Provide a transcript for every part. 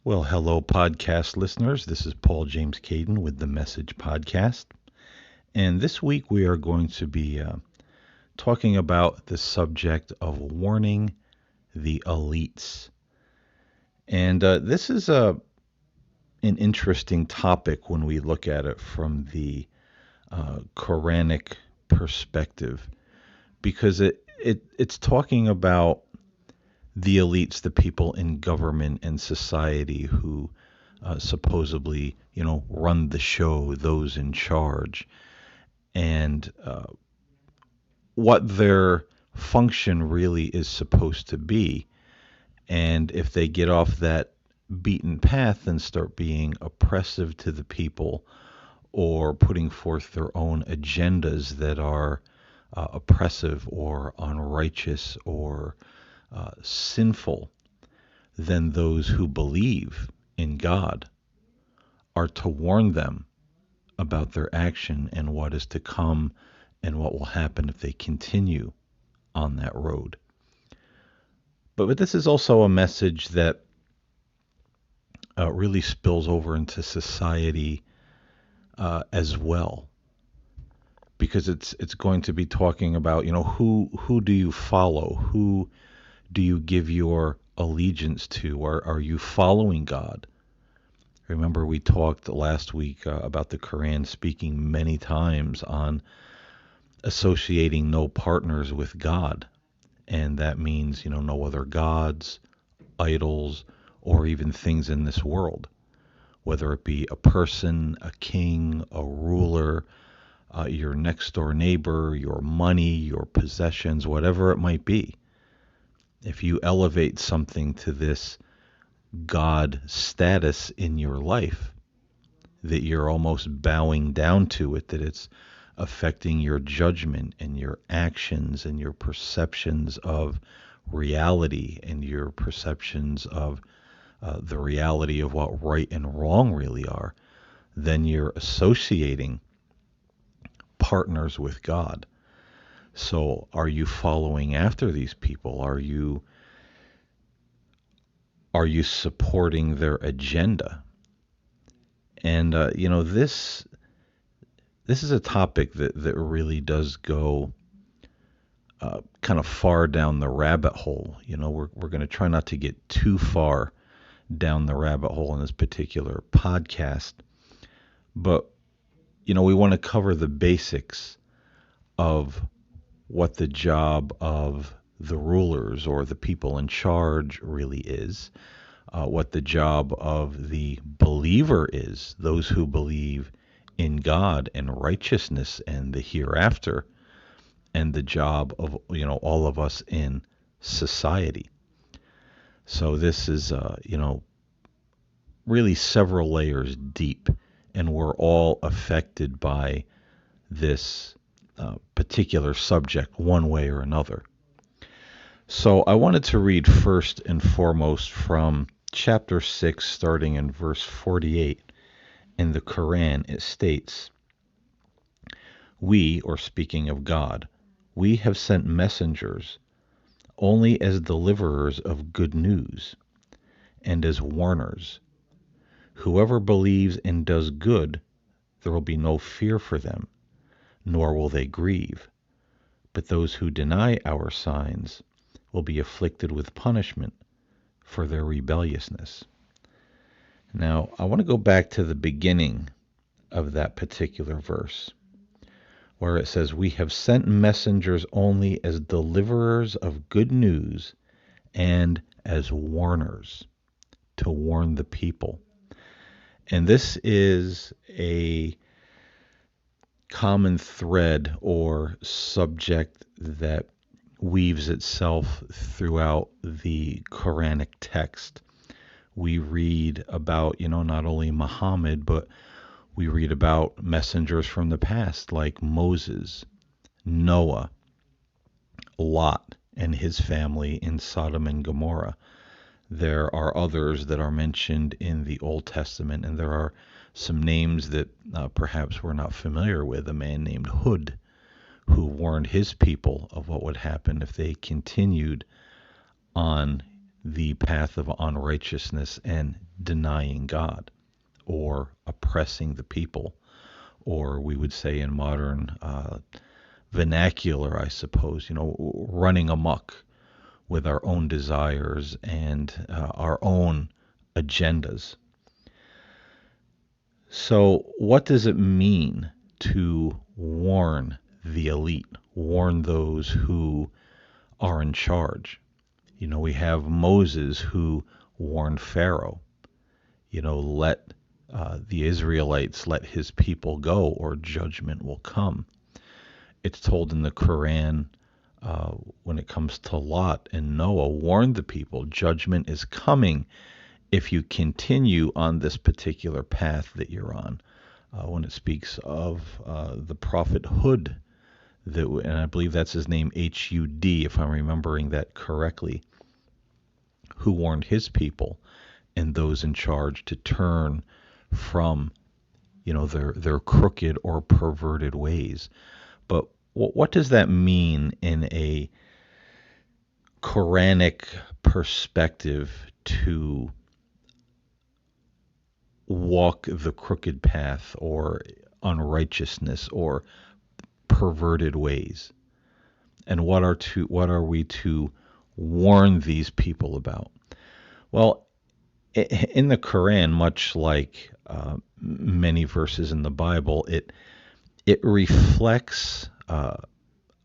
Well, hello, podcast listeners. This is Paul James Caden with the Message Podcast. And this week we are going to be talking about the subject of warning the elites. And this is an interesting topic when we look at it from the Quranic perspective, because it's talking about the elites, the people in government and society who supposedly, run the show, those in charge, and what their function really is supposed to be. And if they get off that beaten path and start being oppressive to the people or putting forth their own agendas that are oppressive or unrighteous or sinful, then those who believe in God are to warn them about their action and what is to come and what will happen if they continue on that road. But this is also a message that really spills over into society as well, because it's going to be talking about who do you follow, who do you give your allegiance to, or are you following God? Remember, we talked last week about the Quran speaking many times on associating no partners with God. And that means, no other gods, idols, or even things in this world, whether it be a person, a king, a ruler, your next door neighbor, your money, your possessions, whatever it might be. If you elevate something to this God status in your life, that you're almost bowing down to it, that it's affecting your judgment and your actions and your perceptions of reality and your perceptions of the reality of what right and wrong really are, then you're associating partners with God. So are you following after these people? Are you supporting their agenda? And this is a topic that really does go kind of far down the rabbit hole. We're going to try not to get too far down the rabbit hole in this particular podcast, but we want to cover the basics of what the job of the rulers or the people in charge really is, what the job of the believer is, those who believe in God and righteousness and the hereafter, and the job of all of us in society. So this is really several layers deep, and we're all affected by this particular subject one way or another. So I wanted to read first and foremost from chapter 6, starting in verse 48 in the Quran. It states, "We," or speaking of God, "we have sent messengers only as deliverers of good news and as warners. Whoever believes and does good, there will be no fear for them, nor will they grieve. But those who deny our signs will be afflicted with punishment for their rebelliousness." Now, I want to go back to the beginning of that particular verse, where it says, "We have sent messengers only as deliverers of good news and as warners," to warn the people. And this is a common thread or subject that weaves itself throughout the Quranic text. We read about, not only Muhammad, but we read about messengers from the past like Moses, Noah, Lot and his family in Sodom and Gomorrah. There are others that are mentioned in the Old Testament, and there are some names that perhaps we're not familiar with. A man named Hud, who warned his people of what would happen if they continued on the path of unrighteousness and denying God, or oppressing the people, or we would say in modern vernacular, I suppose, running amok with our own desires and our own agendas. So, what does it mean to warn the elite, warn those who are in charge? We have Moses who warned Pharaoh, let the Israelites let his people go or judgment will come. It's told in the Quran when it comes to Lot and Noah, warn the people, judgment is coming if you continue on this particular path that you're on. When it speaks of the prophet Hud, and I believe that's his name, H-U-D, if I'm remembering that correctly, who warned his people and those in charge to turn from their crooked or perverted ways. But what does that mean in a Quranic perspective to walk the crooked path or unrighteousness or perverted ways? And what are we to warn these people about? Well, in the Quran, much like many verses in the Bible, it reflects a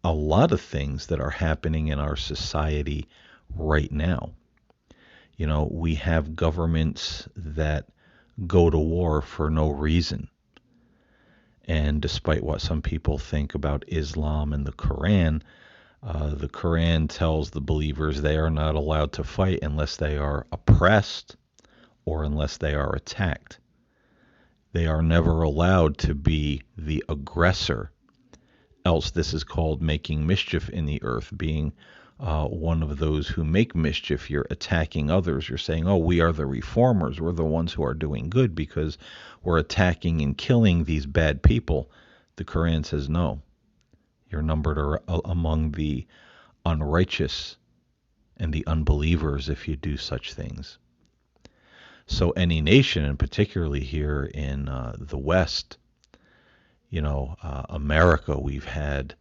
lot of things that are happening in our society right now. We have governments that go to war for no reason. And despite what some people think about Islam and the Quran tells the believers they are not allowed to fight unless they are oppressed or unless they are attacked. They are never allowed to be the aggressor. Else this is called making mischief in the earth, being one of those who make mischief. You're attacking others. You're saying, oh, we are the reformers. We're the ones who are doing good because we're attacking and killing these bad people. The Quran says, no, you're numbered among the unrighteous and the unbelievers if you do such things. So any nation, and particularly here in the West, America, we've had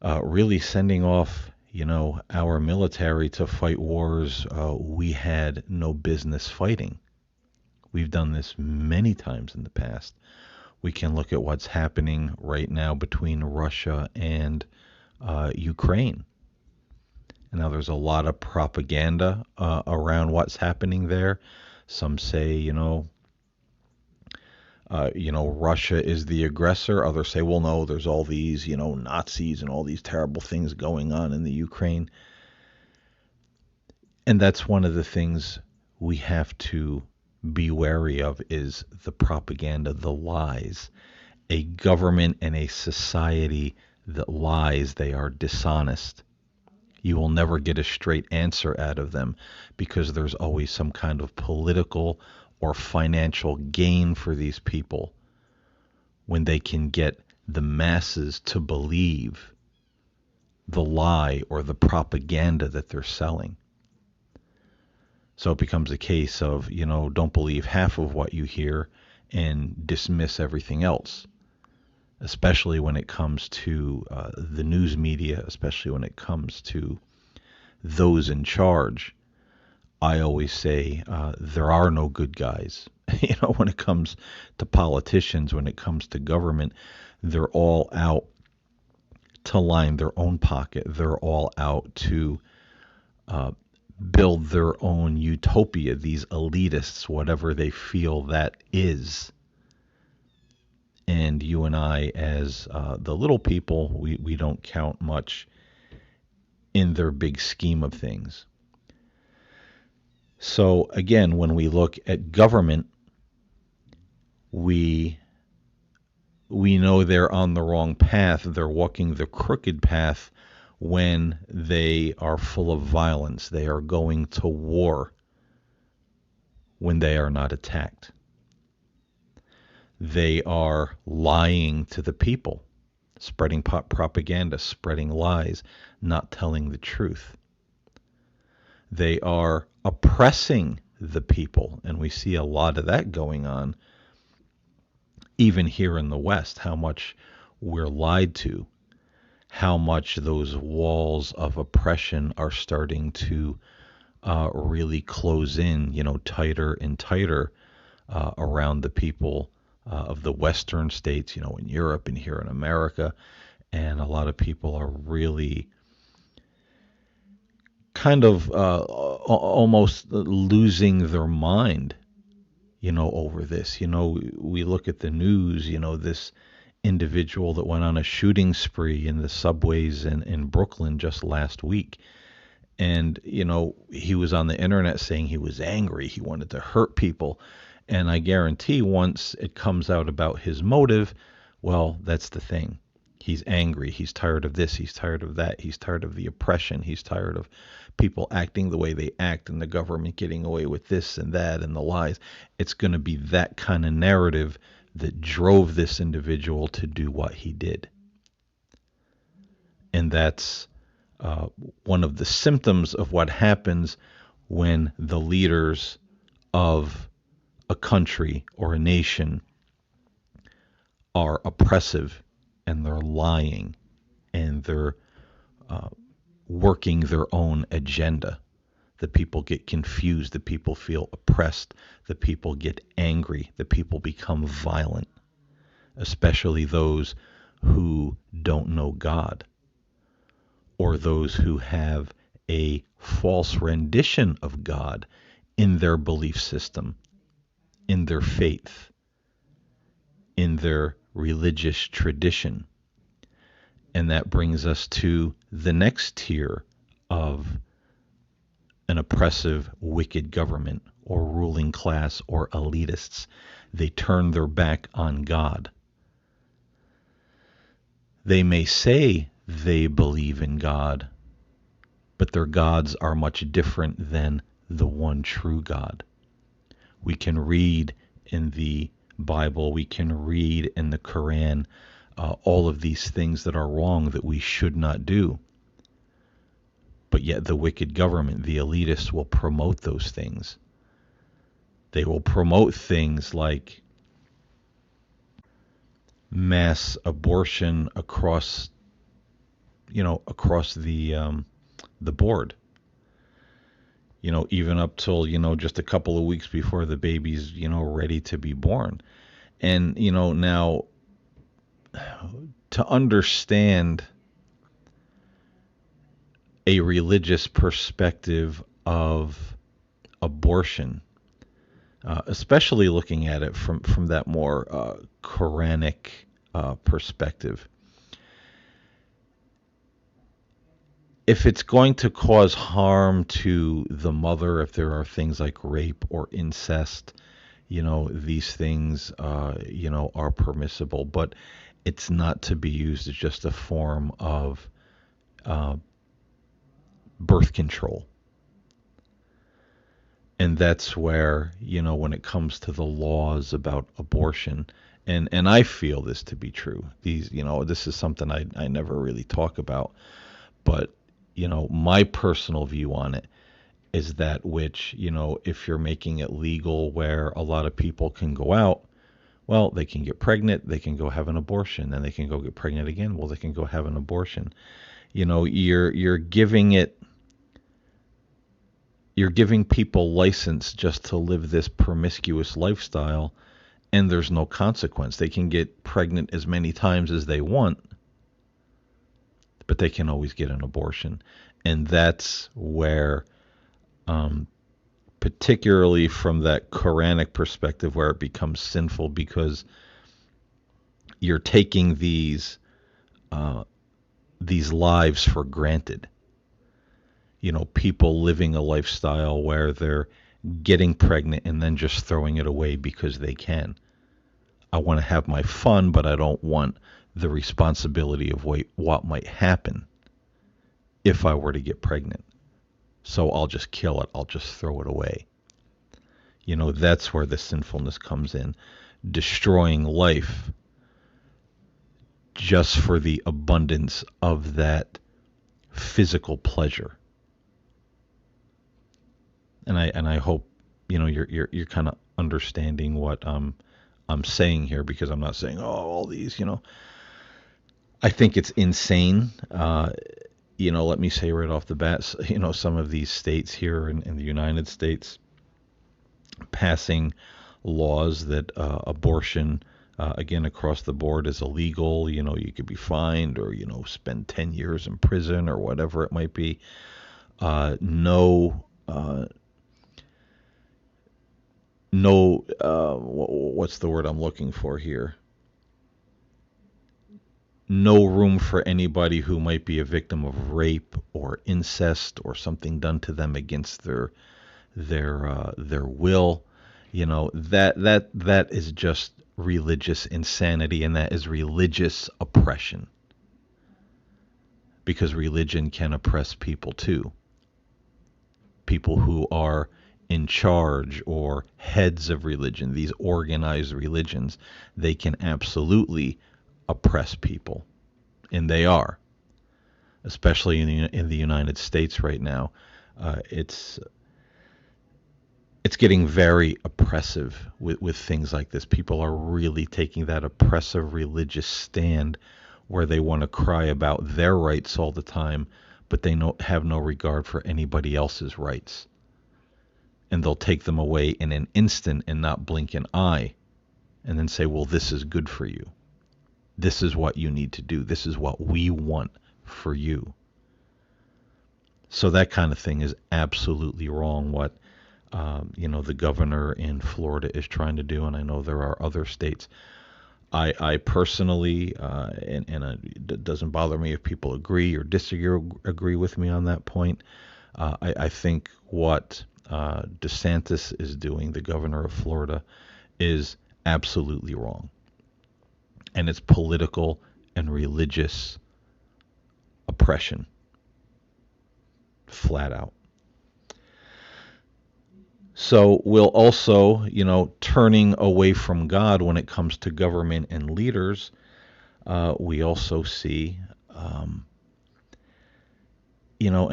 really sending off, our military to fight wars we had no business fighting. We've done this many times in the past. We can look at what's happening right now between Russia and Ukraine. Now, there's a lot of propaganda around what's happening there. Some say, Russia is the aggressor. Others say, well, no, there's all these, Nazis and all these terrible things going on in the Ukraine. And that's one of the things we have to be wary of is the propaganda, the lies. A government and a society that lies, they are dishonest. You will never get a straight answer out of them because there's always some kind of political or financial gain for these people when they can get the masses to believe the lie or the propaganda that they're selling. So it becomes a case of, don't believe half of what you hear and dismiss everything else, especially when it comes to the news media, especially when it comes to those in charge. I always say there are no good guys. When it comes to politicians, when it comes to government, they're all out to line their own pocket. They're all out to build their own utopia, these elitists, whatever they feel that is. And you and I, as the little people, we don't count much in their big scheme of things. So again, when we look at government, we know they're on the wrong path. They're walking the crooked path when they are full of violence. They are going to war when they are not attacked. They are lying to the people, spreading propaganda, spreading lies, not telling the truth. They are oppressing the people, and we see a lot of that going on even here in the West, how much we're lied to, how much those walls of oppression are starting to really close in, tighter and tighter around the people of the Western states, in Europe and here in America. And a lot of people are really kind of almost losing their mind, over this. We look at the news, this individual that went on a shooting spree in the subways in Brooklyn just last week. And, he was on the internet saying he was angry. He wanted to hurt people. And I guarantee once it comes out about his motive, well, that's the thing. He's angry. He's tired of this. He's tired of that. He's tired of the oppression. He's tired of people acting the way they act and the government getting away with this and that and the lies. It's going to be that kind of narrative that drove this individual to do what he did. And that's one of the symptoms of what happens when the leaders of a country or a nation are oppressive and they're lying and they're working their own agenda. The people get confused, the people feel oppressed, the people get angry, the people become violent, especially those who don't know God or those who have a false rendition of God in their belief system, in their faith, in their religious tradition. And that brings us to the next tier of an oppressive, wicked government or ruling class or elitists. They turn their back on God. They may say they believe in God, but their gods are much different than the one true God. We can read in the Bible, we can read in the Quran, all of these things that are wrong that we should not do. But yet the wicked government, the elitists, will promote those things. They will promote things like mass abortion across the board. Even up till just a couple of weeks before the baby's ready to be born. And now to understand a religious perspective of abortion, especially looking at it from that more Quranic perspective. If it's going to cause harm to the mother, if there are things like rape or incest, these things, are permissible, but it's not to be used as just a form of birth control. And that's where, when it comes to the laws about abortion, and I feel this to be true. This is something I never really talk about, but, my personal view on it is that which, if you're making it legal where a lot of people can go out, well, they can get pregnant, they can go have an abortion, then they can go get pregnant again, well, they can go have an abortion. You're giving people license just to live this promiscuous lifestyle, and there's no consequence. They can get pregnant as many times as they want, but they can always get an abortion. And that's where, particularly from that Quranic perspective, where it becomes sinful, because you're taking these lives for granted. People living a lifestyle where they're getting pregnant and then just throwing it away because they can. I want to have my fun, but I don't want the responsibility of what might happen if I were to get pregnant. So I'll just kill it. I'll just throw it away. That's where the sinfulness comes in. Destroying life just for the abundance of that physical pleasure. And I hope you're kind of understanding what I'm saying here, because I'm not saying, oh, all these, I think it's insane. Let me say right off the bat, some of these states here in the United States passing laws that abortion, again, across the board is illegal. You could be fined, or, spend 10 years in prison, or whatever it might be. No, no, what's the word I'm looking for here? No room for anybody who might be a victim of rape or incest or something done to them against their will. That is just religious insanity, and that is religious oppression, because religion can oppress people too. People who are in charge or heads of religion, these organized religions, they can absolutely oppress people, and they are, especially in the United States right now. It's getting very oppressive with things like this. People are really taking that oppressive religious stand, where they want to cry about their rights all the time, but they have no regard for anybody else's rights. And they'll take them away in an instant and not blink an eye, and then say, well, this is good for you. This is what you need to do. This is what we want for you. So that kind of thing is absolutely wrong, what the governor in Florida is trying to do, and I know there are other states. I personally, it doesn't bother me if people agree or disagree with me on that point. I think what DeSantis is doing, the governor of Florida, is absolutely wrong. And it's political and religious oppression, flat out. So we'll also, turning away from God when it comes to government and leaders, we also see, and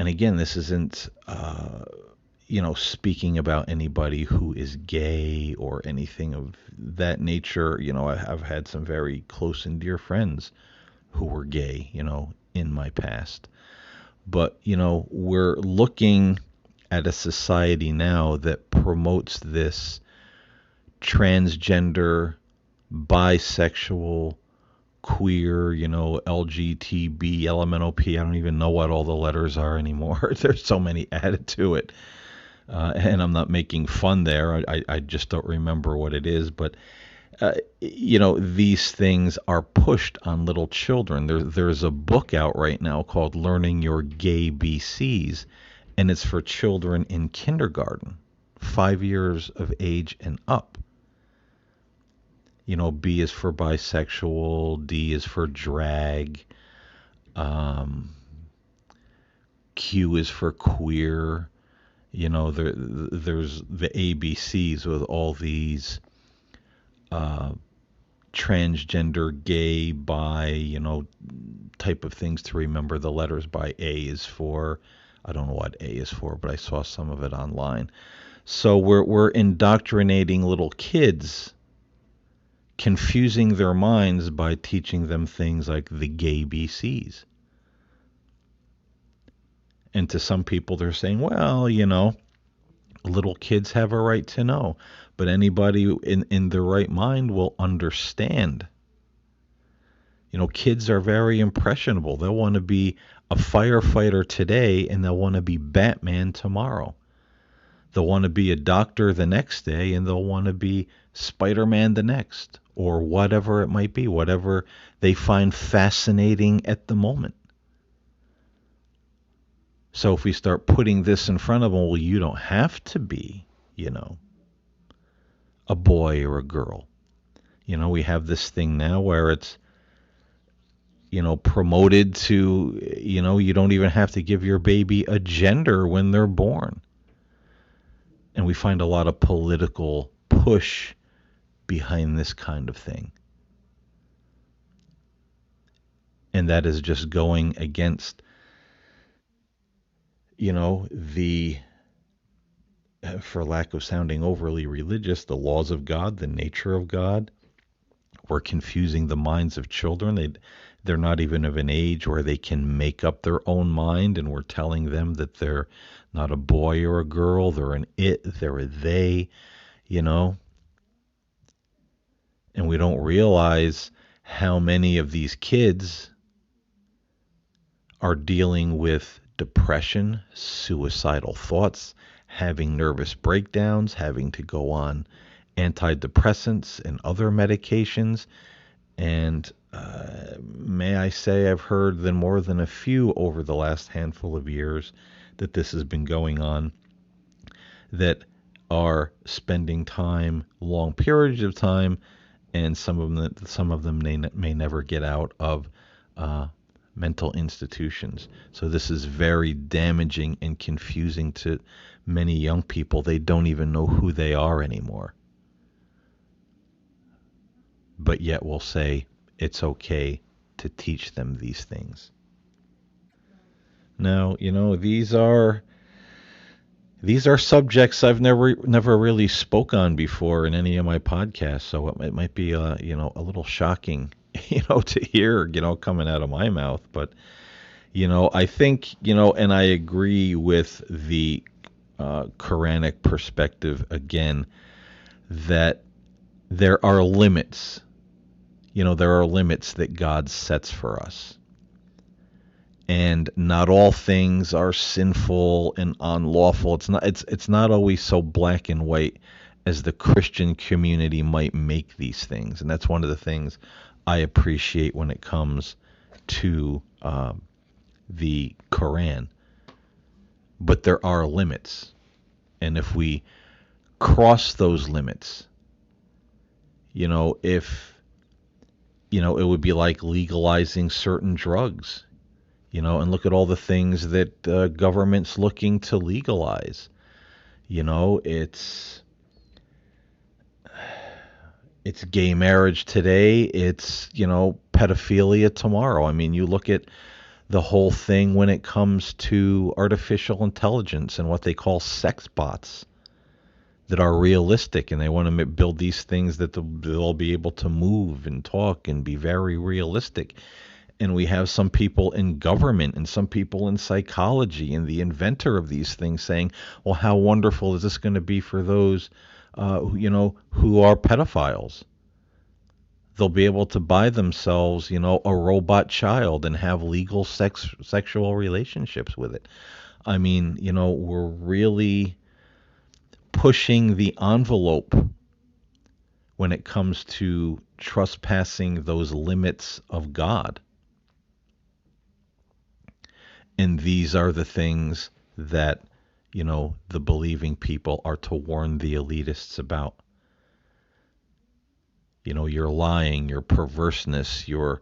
again, this isn't, speaking about anybody who is gay or anything of that nature. I've had some very close and dear friends who were gay, in my past. But, we're looking at a society now that promotes this transgender, bisexual, queer, LGTB, LMNOP. I don't even know what all the letters are anymore. There's so many added to it. And I'm not making fun there. I just don't remember what it is. But, these things are pushed on little children. There's a book out right now called Learning Your Gay BCs, and it's for children in kindergarten, 5 years of age and up. B is for bisexual, D is for drag, Q is for queer. There's the ABCs with all these transgender, gay, bi, type of things to remember the letters by. A is for, I don't know what A is for, but I saw some of it online. So we're indoctrinating little kids, confusing their minds by teaching them things like the gay BCs. And to some people, they're saying, well, little kids have a right to know. But anybody in their right mind will understand. Kids are very impressionable. They'll want to be a firefighter today, and they'll want to be Batman tomorrow. They'll want to be a doctor the next day, and they'll want to be Spider-Man the next, or whatever it might be, whatever they find fascinating at the moment. So if we start putting this in front of them, well, you don't have to be, a boy or a girl. We have this thing now where it's, promoted to, you don't even have to give your baby a gender when they're born. And we find a lot of political push behind this kind of thing. And that is just going against, the for lack of sounding overly religious, the laws of God, the nature of God. We're confusing the minds of children. They're not even of an age where they can make up their own mind, and we're telling them that they're not a boy or a girl, they're an it, they're a they, you know. And we don't realize how many of these kids are dealing with depression, suicidal thoughts, having nervous breakdowns, having to go on antidepressants and other medications. And may I say, I've heard than more than a few over the last handful of years that this has been going on, that are spending time, long periods of time, and some of them may never get out of uh, mental institutions. So this is very damaging and confusing to many young people. They don't even know who they are anymore. But yet we'll say it's okay to teach them these things. Now, these are subjects I've never really spoke on before in any of my podcasts, so it might be a little shocking, to hear, coming out of my mouth. But I think, and I agree with the Quranic perspective again, that there are limits. There are limits that God sets for us. And not all things are sinful and unlawful. It's not always so black and white as the Christian community might make these things. And that's one of the things I appreciate when it comes to the Quran. But there are limits. And if we cross those limits, if, it would be like legalizing certain drugs. And look at all the things that government's looking to legalize. It's gay marriage today. It's, pedophilia tomorrow. I mean, you look at the whole thing when it comes to artificial intelligence and what they call sex bots that are realistic, and they want to build these things that they'll be able to move and talk and be very realistic. And we have some people in government and some people in psychology and the inventor of these things saying, well, how wonderful is this going to be for those, who are pedophiles? They'll be able to buy themselves, a robot child and have legal sexual relationships with it. I mean, we're really pushing the envelope when it comes to trespassing those limits of God. And these are the things that, the believing people are to warn the elitists about. Your lying, your perverseness, your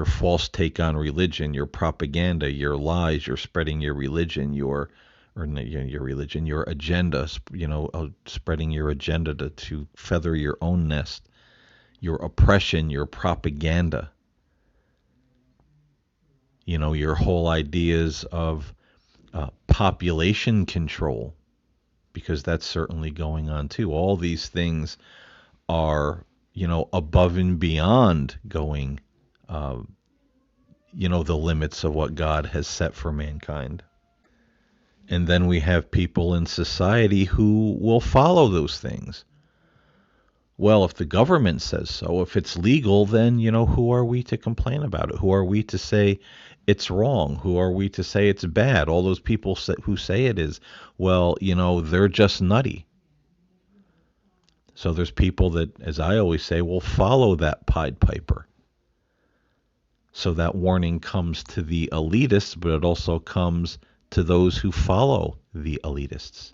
false take on religion, your propaganda, your lies, your spreading your religion, your agenda, spreading your agenda to feather your own nest, your oppression, your propaganda. Your whole ideas of population control, because that's certainly going on too. All these things are, above and beyond going, the limits of what God has set for mankind. And then we have people in society who will follow those things. Well, if the government says so, if it's legal, then, who are we to complain about it? Who are we to say it's wrong? Who are we to say it's bad? All those people who say it is, well, they're just nutty. So there's people that, as I always say, will follow that Pied Piper. So that warning comes to the elitists, but it also comes to those who follow the elitists.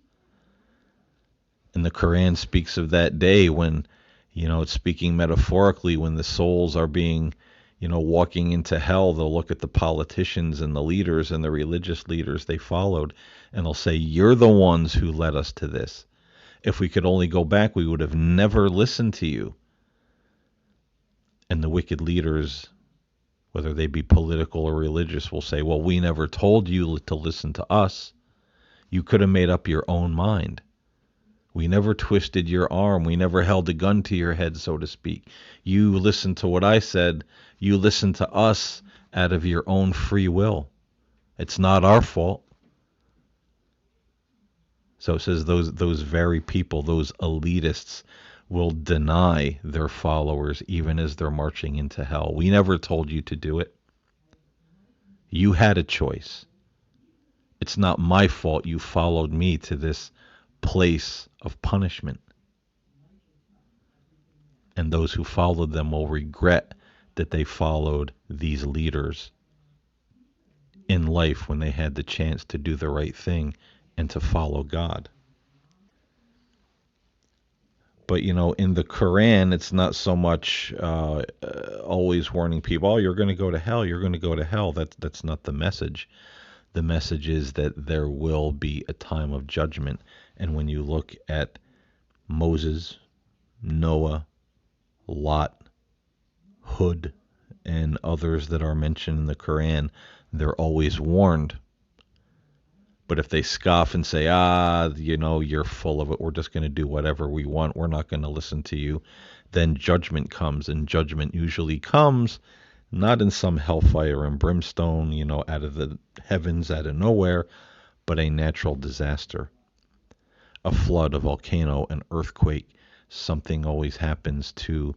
And the Quran speaks of that day when, it's speaking metaphorically, when the souls are being, walking into hell. They'll look at the politicians and the leaders and the religious leaders they followed, and they'll say, you're the ones who led us to this. If we could only go back, we would have never listened to you. And the wicked leaders, whether they be political or religious, will say, well, we never told you to listen to us. You could have made up your own mind. We never twisted your arm. We never held a gun to your head, so to speak. You listened to what I said. You listened to us out of your own free will. It's not our fault. So it says those very people, those elitists, will deny their followers even as they're marching into hell. We never told you to do it. You had a choice. It's not my fault you followed me to this place of punishment. And those who followed them will regret that they followed these leaders in life when they had the chance to do the right thing and to follow God. But in the Quran, it's not so much always warning people, "Oh, you're going to go to hell. You're going to go to hell." That's not the message. The message is that there will be a time of judgment. And when you look at Moses, Noah, Lot, Hud, and others that are mentioned in the Quran, they're always warned. But if they scoff and say, you're full of it, we're just going to do whatever we want, we're not going to listen to you, then judgment comes. And judgment usually comes not in some hellfire and brimstone, out of the heavens, out of nowhere, but a natural disaster, a flood, a volcano, an earthquake. Something always happens to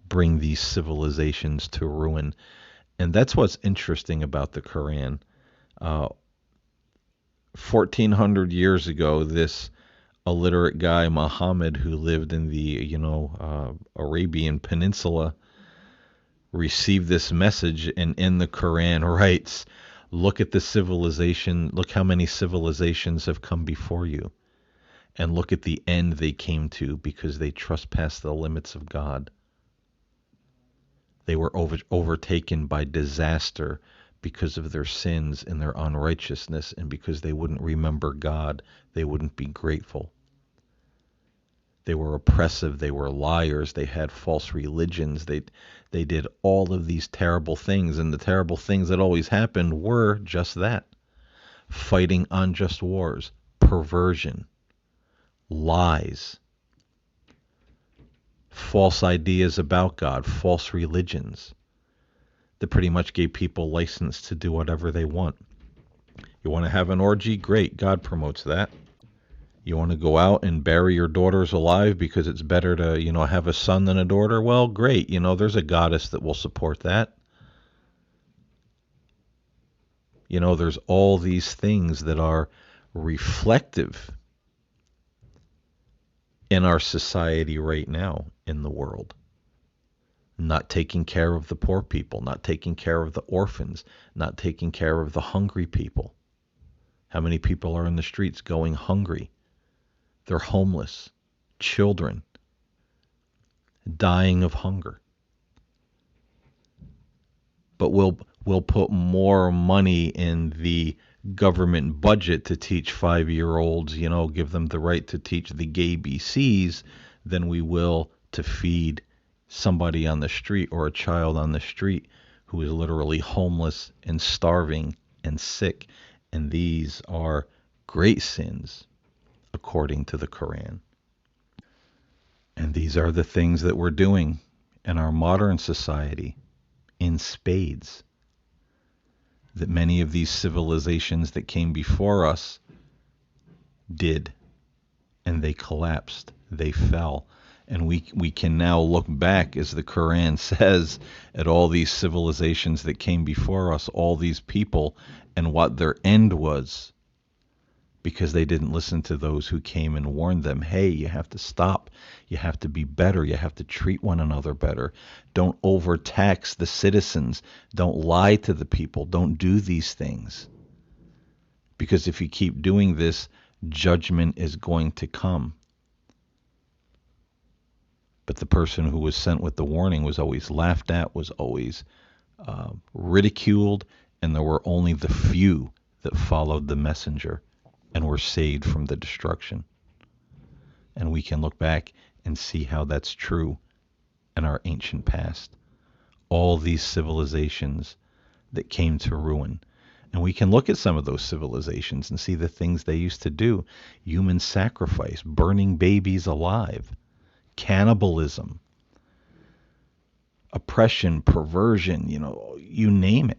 bring these civilizations to ruin. And that's what's interesting about the Quran. 1400 years ago, this illiterate guy, Muhammad, who lived in the, Arabian Peninsula, received this message, and in the Quran writes, look at the civilization, look how many civilizations have come before you, and look at the end they came to because they trespassed the limits of God. They were overtaken by disaster because of their sins and their unrighteousness, and because they wouldn't remember God, they wouldn't be grateful. They were oppressive, they were liars, they had false religions, they did all of these terrible things, and the terrible things that always happened were just that. Fighting unjust wars, perversion, lies, false ideas about God, false religions that pretty much gave people license to do whatever they want. You want to have an orgy? Great, God promotes that. You want to go out and bury your daughters alive because it's better to, have a son than a daughter? Well, great. There's a goddess that will support that. There's all these things that are reflective in our society right now in the world. Not taking care of the poor people, not taking care of the orphans, not taking care of the hungry people. How many people are in the streets going hungry? They're homeless. Children dying of hunger. But we'll put more money in the government budget to teach 5-year-olds, give them the right to teach the gay BCs than we will to feed somebody on the street or a child on the street who is literally homeless and starving and sick. And these are great sins according to the Quran. And these are the things that we're doing in our modern society in spades, that many of these civilizations that came before us did, and they collapsed, they fell. And we can now look back, as the Quran says, at all these civilizations that came before us, all these people, and what their end was, because they didn't listen to those who came and warned them. Hey, you have to stop. You have to be better. You have to treat one another better. Don't overtax the citizens. Don't lie to the people. Don't do these things. Because if you keep doing this, judgment is going to come. But the person who was sent with the warning was always laughed at, was always ridiculed, and there were only the few that followed the messenger and were saved from the destruction. And we can look back and see how that's true in our ancient past. All these civilizations that came to ruin. And we can look at some of those civilizations and see the things they used to do: human sacrifice, burning babies alive, cannibalism, oppression, perversion, you name it.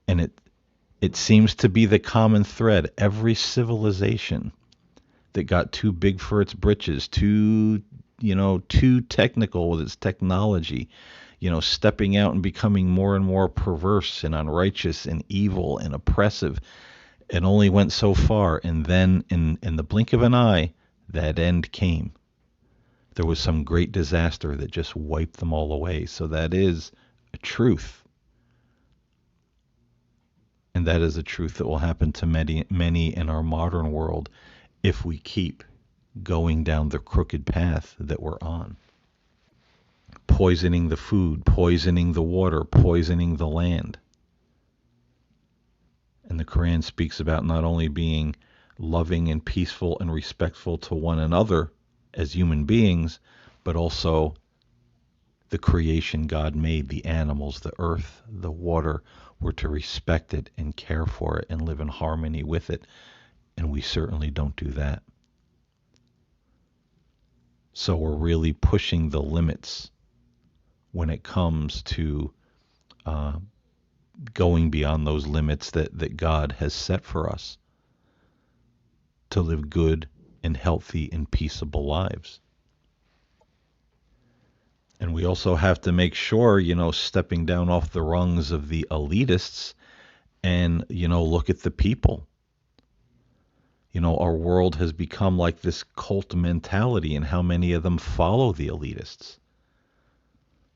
And it seems to be the common thread. Every civilization that got too big for its britches, too technical with its technology, stepping out and becoming more and more perverse and unrighteous and evil and oppressive. It only went so far, and then in the blink of an eye, that end came. There was some great disaster that just wiped them all away. So that is a truth. And that is a truth that will happen to many in our modern world if we keep going down the crooked path that we're on. Poisoning the food, poisoning the water, poisoning the land. And the Quran speaks about not only being loving and peaceful and respectful to one another as human beings, but also the creation God made, the animals, the earth, the water. We're to respect it and care for it and live in harmony with it. And we certainly don't do that. So we're really pushing the limits when it comes to going beyond those limits that God has set for us to live good and healthy and peaceable lives. And we also have to make sure, stepping down off the rungs of the elitists and, look at the people. Our world has become like this cult mentality, and how many of them follow the elitists.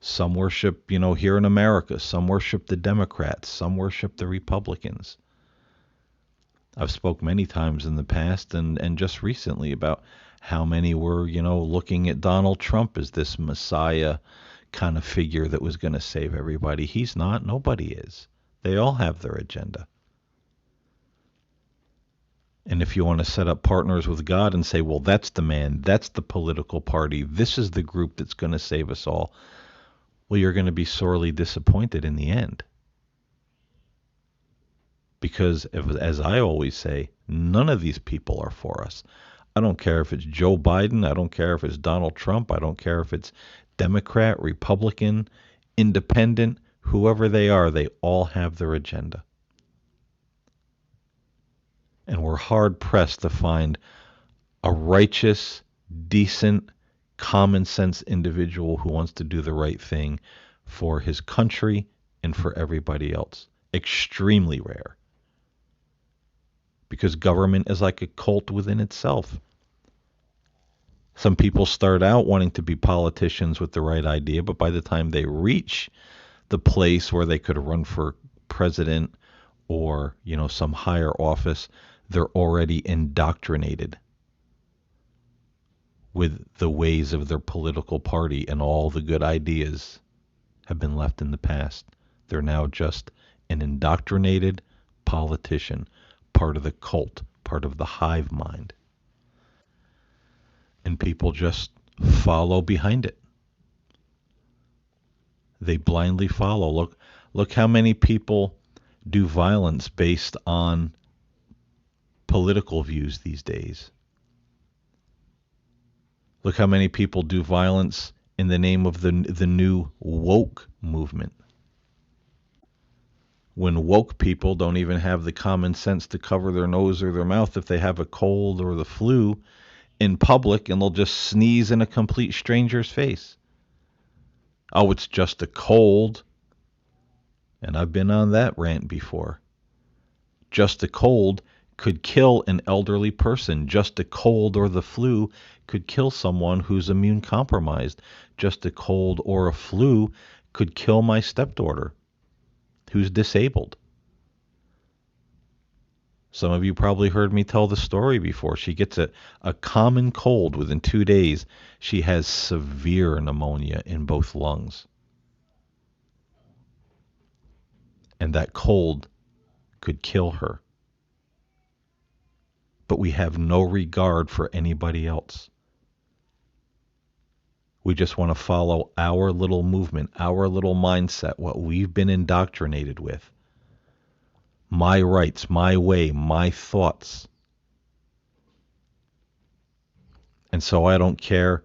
Some worship, here in America, some worship the Democrats, some worship the Republicans. I've spoke many times in the past and just recently about how many were, looking at Donald Trump as this messiah kind of figure that was going to save everybody. He's not. Nobody is. They all have their agenda. And if you want to set up partners with God and say, well, that's the man, that's the political party, this is the group that's going to save us all, well, you're going to be sorely disappointed in the end. Because, as I always say, none of these people are for us. I don't care if it's Joe Biden. I don't care if it's Donald Trump. I don't care if it's Democrat, Republican, Independent, whoever they are. They all have their agenda. And we're hard pressed to find a righteous, decent, common sense individual who wants to do the right thing for his country and for everybody else. Extremely rare. Because government is like a cult within itself. Some people start out wanting to be politicians with the right idea, but by the time they reach the place where they could run for president or, some higher office, they're already indoctrinated with the ways of their political party, and all the good ideas have been left in the past. They're now just an indoctrinated politician, part of the cult, part of the hive mind. And people just follow behind it. They blindly follow. Look how many people do violence based on political views these days. Look how many people do violence in the name of the new woke movement. When woke people don't even have the common sense to cover their nose or their mouth if they have a cold or the flu in public, and they'll just sneeze in a complete stranger's face. Oh, it's just a cold. And I've been on that rant before. Just a cold could kill an elderly person. Just a cold or the flu could kill someone who's immune compromised. Just a cold or a flu could kill my stepdaughter who's disabled. Some of you probably heard me tell the story before. She gets a common cold. Within 2 days, she has severe pneumonia in both lungs. And that cold could kill her. But we have no regard for anybody else. We just want to follow our little movement, our little mindset, what we've been indoctrinated with. My rights, my way, my thoughts. And so I don't care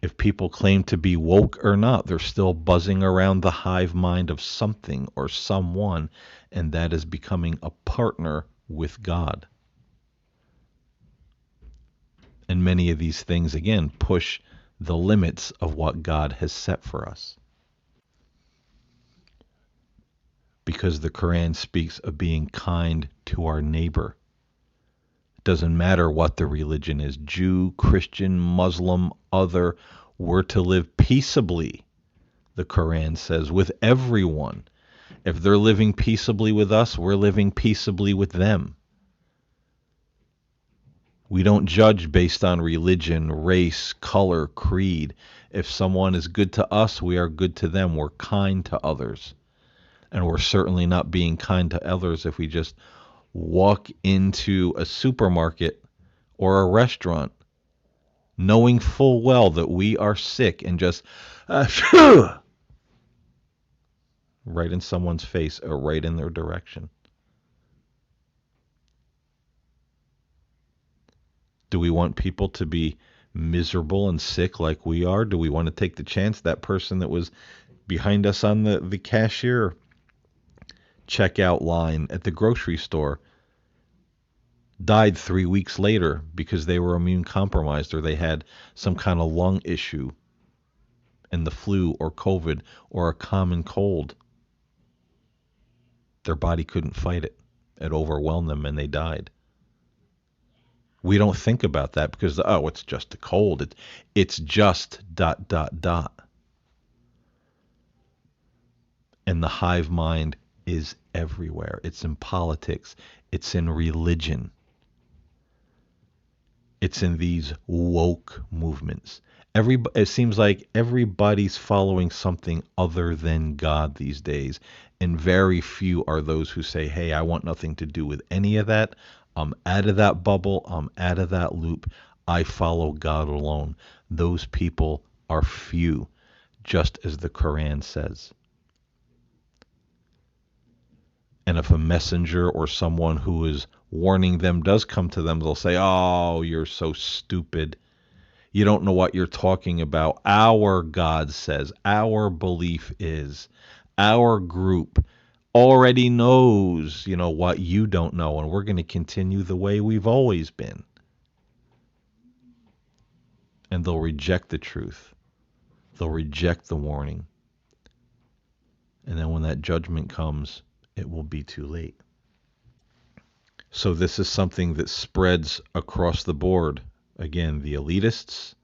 if people claim to be woke or not, they're still buzzing around the hive mind of something or someone, and that is becoming a partner with God. And many of these things, again, push the limits of what God has set for us. Because the Quran speaks of being kind to our neighbor. It doesn't matter what the religion is, Jew, Christian, Muslim, other, we're to live peaceably, the Quran says, with everyone. If they're living peaceably with us, we're living peaceably with them. We don't judge based on religion, race, color, creed. If someone is good to us, we are good to them. We're kind to others. And we're certainly not being kind to others if we just walk into a supermarket or a restaurant knowing full well that we are sick and just right in someone's face or right in their direction. Do we want people to be miserable and sick like we are? Do we want to take the chance that person that was behind us on the cashier checkout line at the grocery store died 3 weeks later because they were immune compromised or they had some kind of lung issue and the flu or COVID or a common cold? Their body couldn't fight it. It overwhelmed them and they died. We don't think about that because, oh, it's just a cold. It's just ... And the hive mind is everywhere. It's in politics. It's in religion. It's in these woke movements. It seems like everybody's following something other than God these days. And very few are those who say, hey, I want nothing to do with any of that. I'm out of that bubble. I'm out of that loop. I follow God alone. Those people are few, just as the Quran says. And if a messenger or someone who is warning them does come to them, they'll say, oh, you're so stupid. You don't know what you're talking about. Our God says, our belief is, our group already knows, what you don't know, and we're going to continue the way we've always been. And they'll reject the truth. They'll reject the warning. And then when that judgment comes, it will be too late. So this is something that spreads across the board. Again, the elitists,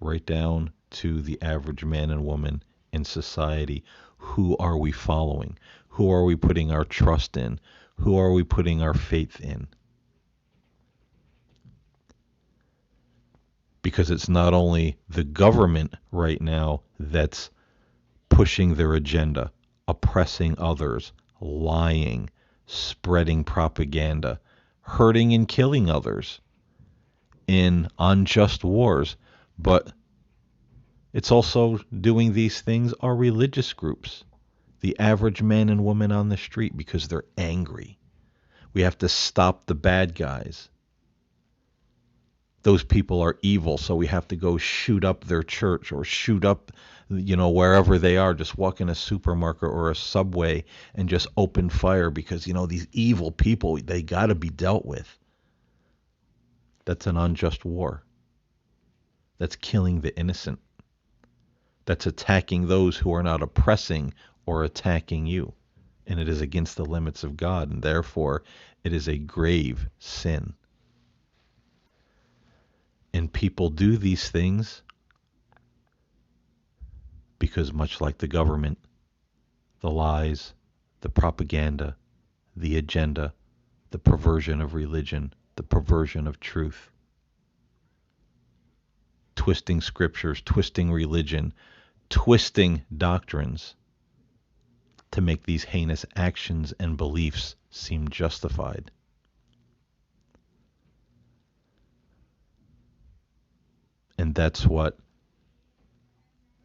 right down to the average man and woman in society. Who are we following? Who are we putting our trust in? Who are we putting our faith in? Because it's not only the government right now that's pushing their agenda, oppressing others, lying, spreading propaganda, hurting and killing others in unjust wars, but it's also doing these things are religious groups, the average man and woman on the street, because they're angry. We have to stop the bad guys. Those people are evil, so we have to go shoot up their church or shoot up, wherever they are. Just walk in a supermarket or a subway and just open fire because, these evil people, they got to be dealt with. That's an unjust war. That's killing the innocent. That's attacking those who are not oppressing or attacking you. And it is against the limits of God, and therefore it is a grave sin. And people do these things because, much like the government, the lies, the propaganda, the agenda, the perversion of religion, the perversion of truth, twisting scriptures, twisting religion, twisting doctrines to make these heinous actions and beliefs seem justified. And that's what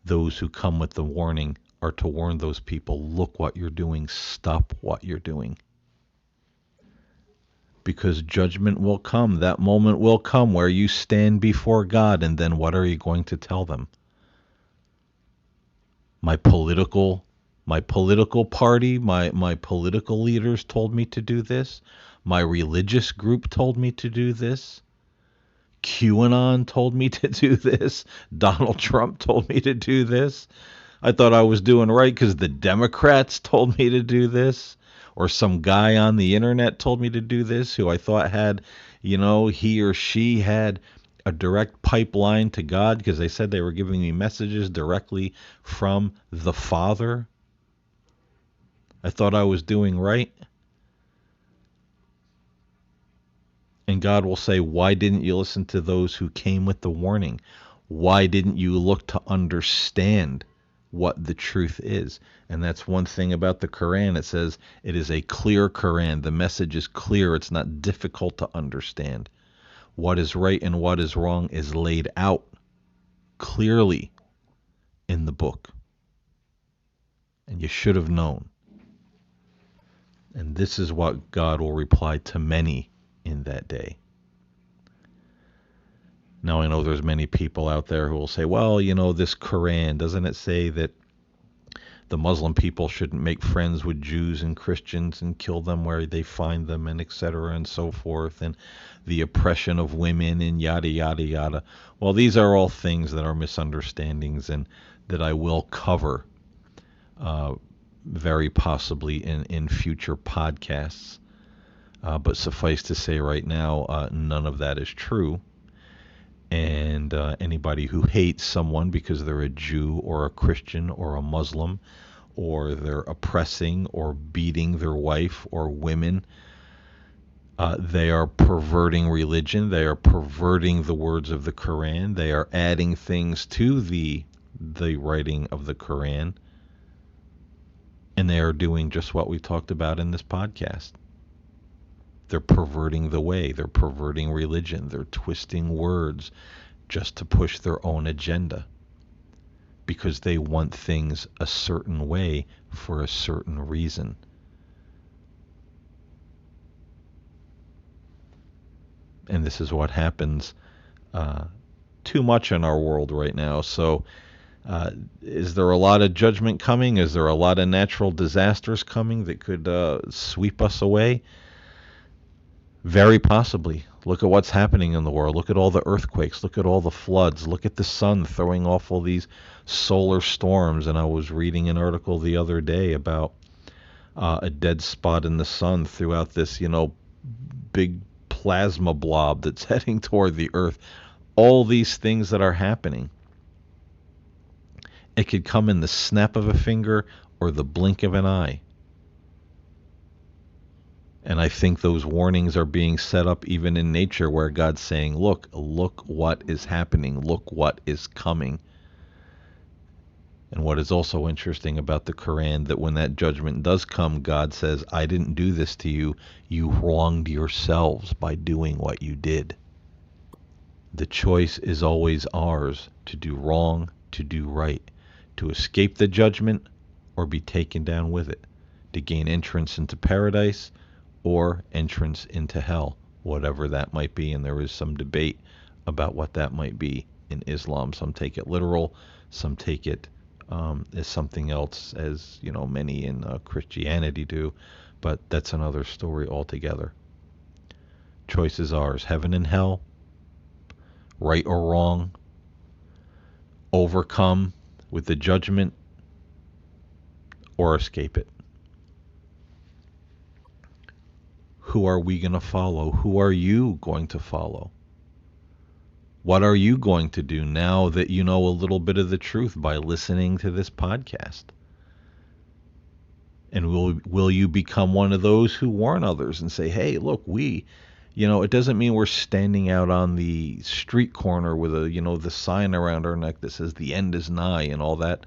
those who come with the warning are to warn those people, look what you're doing, stop what you're doing. Because judgment will come. That moment will come where you stand before God, and then what are you going to tell them? My political party, my political leaders told me to do this. My religious group told me to do this. QAnon told me to do this. Donald Trump told me to do this. I thought I was doing right because the Democrats told me to do this. Or some guy on the internet told me to do this who I thought had, he or she had a direct pipeline to God because they said they were giving me messages directly from the Father. I thought I was doing right. And God will say, why didn't you listen to those who came with the warning? Why didn't you look to understand what the truth is? And that's one thing about the Quran. It says it is a clear Quran. The message is clear. It's not difficult to understand. What is right and what is wrong is laid out clearly in the book. And you should have known. And this is what God will reply to many in that day. Now, I know there's many people out there who will say, well, this Quran, doesn't it say that the Muslim people shouldn't make friends with Jews and Christians and kill them where they find them, and et cetera and so forth, and the oppression of women and yada, yada, yada. Well, these are all things that are misunderstandings and that I will cover very possibly in future podcasts. But suffice to say right now, none of that is true. And anybody who hates someone because they're a Jew or a Christian or a Muslim, or they're oppressing or beating their wife or women, they are perverting religion. They are perverting the words of the Quran. They are adding things to the writing of the Quran. And they are doing just what we talked about in this podcast. They're perverting the way. They're perverting religion. They're twisting words just to push their own agenda because they want things a certain way for a certain reason. And this is what happens too much in our world right now. So is there a lot of judgment coming? Is there a lot of natural disasters coming that could sweep us away? Very possibly. Look at what's happening in the world. Look at all the earthquakes. Look at all the floods. Look at the sun throwing off all these solar storms. And I was reading an article the other day about a dead spot in the sun throughout this, big plasma blob that's heading toward the earth. All these things that are happening. It could come in the snap of a finger or the blink of an eye. And I think those warnings are being set up even in nature where God's saying, look what is happening. Look what is coming. And what is also interesting about the Quran, that when that judgment does come, God says, I didn't do this to you. You wronged yourselves by doing what you did. The choice is always ours to do wrong, to do right, to escape the judgment or be taken down with it, to gain entrance into paradise or entrance into hell, whatever that might be. And there is some debate about what that might be in Islam. Some take it literal, some take it as something else, as many in Christianity do, but that's another story altogether. Choice is ours, heaven and hell, right or wrong, overcome with the judgment or escape it. Who are we going to follow? Who are you going to follow? What are you going to do now that you know a little bit of the truth by listening to this podcast? And will you become one of those who warn others and say, hey, look, it doesn't mean we're standing out on the street corner with the sign around our neck that says the end is nigh and all that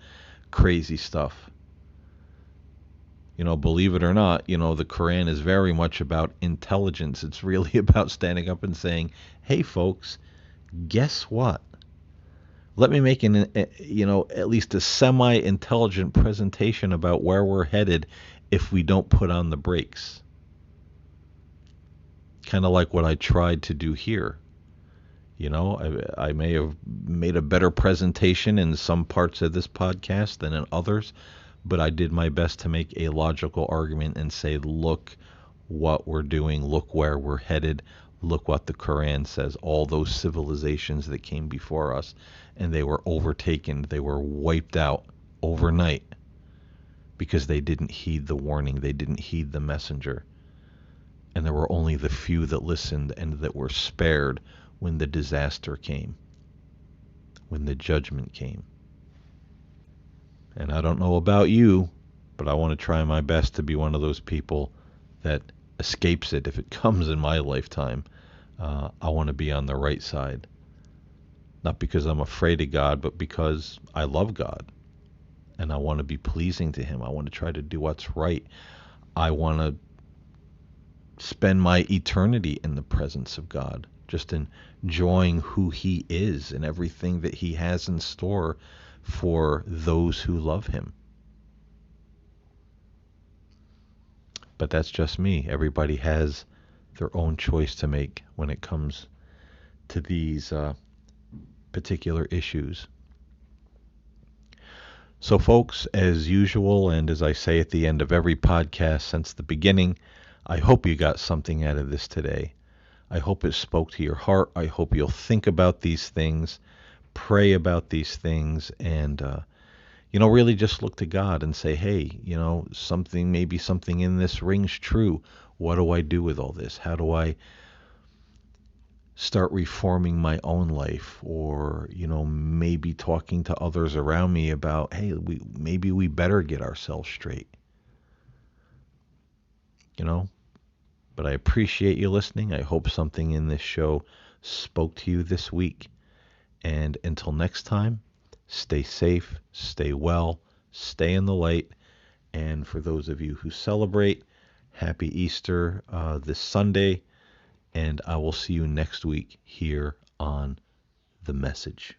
crazy stuff. Believe it or not, the Quran is very much about intelligence. It's really about standing up and saying, hey, folks, guess what? Let me make at least a semi-intelligent presentation about where we're headed if we don't put on the brakes. Kind of like what I tried to do here. I may have made a better presentation in some parts of this podcast than in others, but I did my best to make a logical argument and say, look what we're doing, look where we're headed, look what the Quran says, all those civilizations that came before us, and they were overtaken, they were wiped out overnight because they didn't heed the warning, they didn't heed the messenger. And there were only the few that listened and that were spared when the disaster came, when the judgment came. And I don't know about you, but I want to try my best to be one of those people that escapes it if it comes in my lifetime. I want to be on the right side. Not because I'm afraid of God, but because I love God. And I want to be pleasing to Him. I want to try to do what's right. I want to spend my eternity in the presence of God, just enjoying who He is and everything that He has in store for those who love Him. But that's just me. Everybody has their own choice to make when it comes to these particular issues. So, folks, as usual, and as I say at the end of every podcast since the beginning, I hope you got something out of this today. I hope it spoke to your heart. I hope you'll think about these things, pray about these things, and really just look to God and say, hey, maybe something in this rings true. What do I do with all this? How do I start reforming my own life? Or, maybe talking to others around me about, hey, maybe we better get ourselves straight. But I appreciate you listening. I hope something in this show spoke to you this week. And until next time, stay safe, stay well, stay in the light. And for those of you who celebrate, happy Easter this Sunday. And I will see you next week here on The Message.